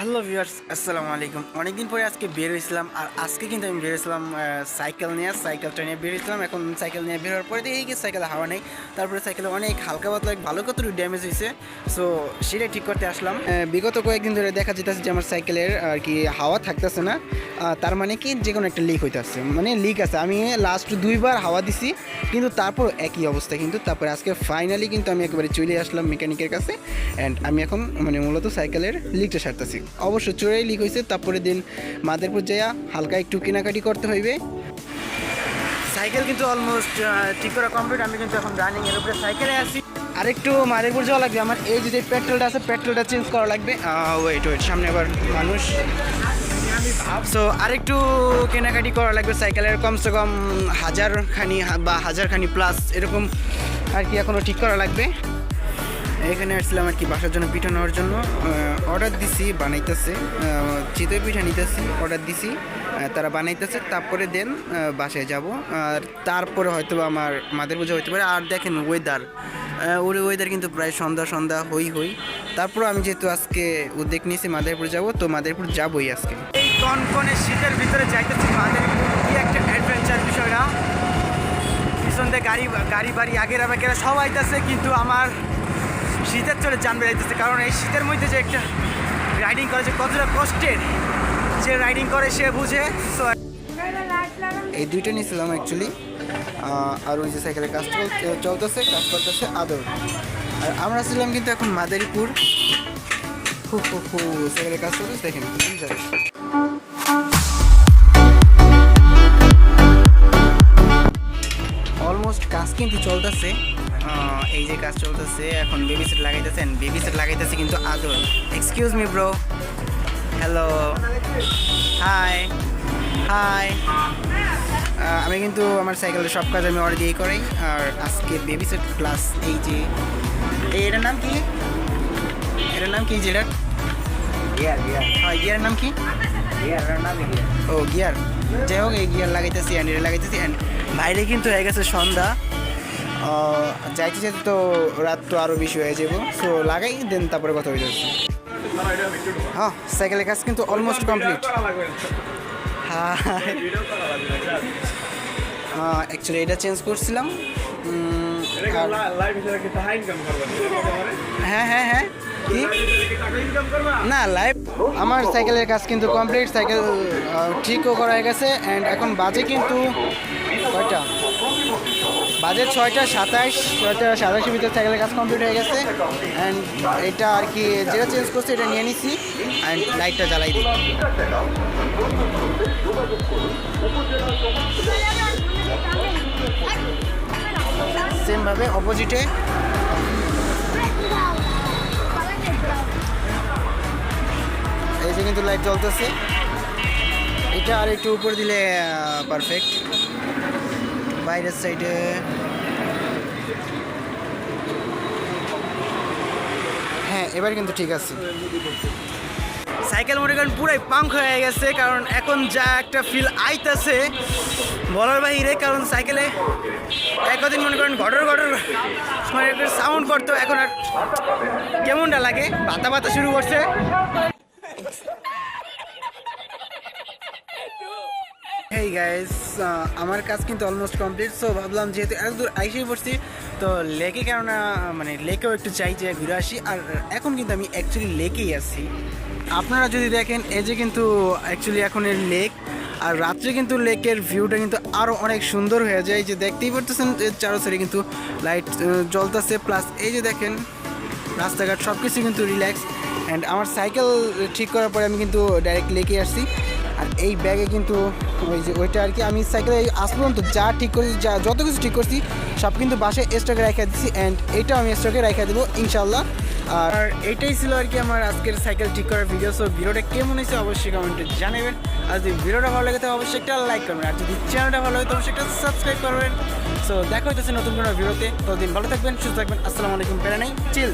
Hello viewers, আসসালামু আলাইকুম। অনেকদিন পরে আজকে বের হয়েছিলাম, আর আজকে কিন্তু আমি বের হয়েছিলাম সাইকেলটা নিয়ে বের হয়েছিলাম। এখন সাইকেল নিয়ে বের হওয়ার পরে দেখি কি সাইকেলে হাওয়া নেই। তারপরে সাইকেলে অনেক হালকা পাতলা ভালো কতটুকু ড্যামেজ হয়েছে, সো সেটাই ঠিক করতে আসলাম। বিগত কয়েকদিন ধরে দেখা যেতেছে যে আমার সাইকেলের আর কি হাওয়া থাকতেছে না। তার মানে কি যে কোনো একটা লিক হইতেছে, মানে লিক আছে। আমি লাস্ট 2বার হাওয়া দিছি, কিন্তু তারপর একই অবস্থা। কিন্তু তারপরে আজকে ফাইনালি কিন্তু আমি একেবারে চলে আসলাম মেকানিকের কাছে, অ্যান্ড আমি এখন মানে মূলত সাইকেলের লিকটা সারতেছি। অবশ্য চোরাই লিক হয়েছে, তারপরে দিন মাদারপুর যাইয়া হালকা একটু কেনাকাটি করতে হইবে। সাইকেল কিন্তু অলমোস্ট ঠিক করা কমপ্লিট। আমি কিন্তু এখন রানিং এর উপরে সাইকেলে আসি। আরেকটু মাদারপুর যাওয়া লাগবে। আমার এই যে পেট্রোলটা আছে, পেট্রোলটা চেঞ্জ করা লাগবে। ওয়েট সামনে আবার মানুষ। সো আরেকটু কেনাকাটি করা লাগবে সাইকেলের, কমসে কম 1000 খানি বা 1000 খানি প্লাস এরকম আর কি এখনও ঠিক করা লাগবে। এখানে আসছিলাম আর কি বাসার জন্য পিঠা নেওয়ার জন্য। অর্ডার দিছি, বানাইতেছে। চিতই পিঠা নিতেছি, অর্ডার দিছি, তারা বানাইতেছে। তারপরে দেন বাসায় যাব, আর তারপরে হয়তো আমার মাদের পুজো হইতে পারে। আর দেখেন ওয়েদার কিন্তু প্রায় সন্ধ্যা হই। তারপর আমি যেহেতু আজকে উদ্যোগ নিয়েছি মাদারীপুর যাব, তো মাদারীপুর যাবই আজকে। এই কনকনে শীতের ভিতরে যাইতেছি মাদারীপুর, কি একটা অ্যাডভেঞ্চার বিষয়টা। পিছন দিয়ে গাড়ি বাড়ি আগেরা সব আইতেছে, কিন্তু আমার শীতের চলে জান বেড়াইতেছে। কারণ এই শীতের মধ্যে যে একটা রাইডিং করে যে কতটা কষ্টের, যে রাইডিং করে সে বুঝে। সো এই দুইটা নিয়েছিলাম অ্যাকচুয়ালি। আর ওই যে সাইকেলের কাজ করতেছে আদর। আর আমরা ছিলাম কিন্তু এখন মাদারীপুর। সাইকেলের কাজ করতেছে, দেখেন অলমোস্ট কাজ কিন্তু চলতেছে। এই যে কাজ চলতেছে এখন, বেবি সেট লাগাইতেছে কিন্তু আদর। Excuse me bro, hello, hi. আমি কিন্তু আমার সাইকেলের সব কাজ আমি অর্ডার দিয়েই করাই। আর আজকে বেবি সেট প্লাস এই যে এটার নাম কি যেটার গিয়ারের নাম কি? ও গিয়ার, যাই হোক এই গিয়ার লাগাইতেছি অ্যান্ড বাইরে কিন্তু হয়ে গেছে সন্ধ্যা। যাইতে তো রাত তো আরও বেশি হয়ে যাবো। সো লাগাই দেন তারপরে কথা হয়ে যাচ্ছে। হ্যাঁ, সাইকেলের কাজ কিন্তু অলমোস্ট কমপ্লিট। অ্যাকচুয়ালি এটা চেঞ্জ করছিলাম। হ্যাঁ কি না লাইভ। আমার সাইকেলের কাজ কিন্তু কমপ্লিট, সাইকেল ঠিকও করা হয়ে গেছে। অ্যান্ড এখন বাজে কিন্তু কয়টা বাজে 6:27 ভিতরে সাইকেলের কাজ কমপ্লিট হয়ে গেছে। অ্যান্ড এটা আর কি যেটা চেঞ্জ করছে এটা নিয়ে নিছি। অ্যান্ড লাইটটা জ্বালাই দিই। সেমভাবে অপোজিটে এই যে কিন্তু লাইট জ্বলতেছে। এটা আর একটু উপর দিলে পারফেক্ট। বাইরের সাইডে হ্যাঁ, এবার কিন্তু ঠিক আছে। সাইকেল মনে করেন পুরাই পাঙ্ক হয়ে গেছে, কারণ এখন যা একটা ফিল আইতেছে বলার বাহিরে। কারণ সাইকেলে একদিন মনে করেন ঘটর মানে একটা সাউন্ড করতো, এখন আর কেমনটা লাগে, বাতা শুরু করছে। হেই গাইস, আমার কাজ কিন্তু অলমোস্ট কমপ্লিট। সো ভাবলাম যেহেতু এত দূর আইসেই পড়ছি, তো লেকে কেননা মানে লেকেও একটু চাই যে ঘুরে আসি। আর এখন কিন্তু আমি অ্যাকচুয়ালি লেকেই আছি। আপনারা যদি দেখেন এই যে কিন্তু অ্যাকচুয়ালি এখন এর লেক, আর রাত্রে কিন্তু লেকের ভিউটা কিন্তু আরও অনেক সুন্দর হয়ে যায়। যে দেখতেই পারতেছেন চারো সাইডে কিন্তু লাইট জ্বলতেছে, প্লাস এই যে দেখেন রাস্তাঘাট সব কিছু কিন্তু রিল্যাক্স। অ্যান্ড আমার সাইকেল ঠিক করার পরে আমি কিন্তু ডাইরেক্ট লেকে আসছি। আর এই ব্যাগে কিন্তু ওইটা আর কি আমি সাইকেলে আজ পর্যন্ত যা ঠিক করছি, যত কিছু ঠিক করছি সব কিন্তু বাসায় স্টকে রেখে দিচ্ছি। অ্যান্ড এইটাও আমি স্টকে রেখে দেবো ইনশাল্লাহ। আর এইটাই ছিল আর কি আমার আজকের সাইকেল ঠিক করার ভিডিও। সো ভিডিওটা কেমন হয়েছে অবশ্যই কমেন্টে জানাবেন। আর যদি ভিডিওটা ভালো লাগে তাহলে অবশ্যই একটা লাইক করবেন, আর যদি চ্যানেলটা ভালো লাগে তো অবশ্যই একটা সাবস্ক্রাইব করবেন। সো দেখা হইতেছে নতুন কোনো ভিডিওতে। ততদিন ভালো থাকবেন, সুস্থ থাকবেন। আসসালামু আলাইকুম। প্যারা নাই, চিল।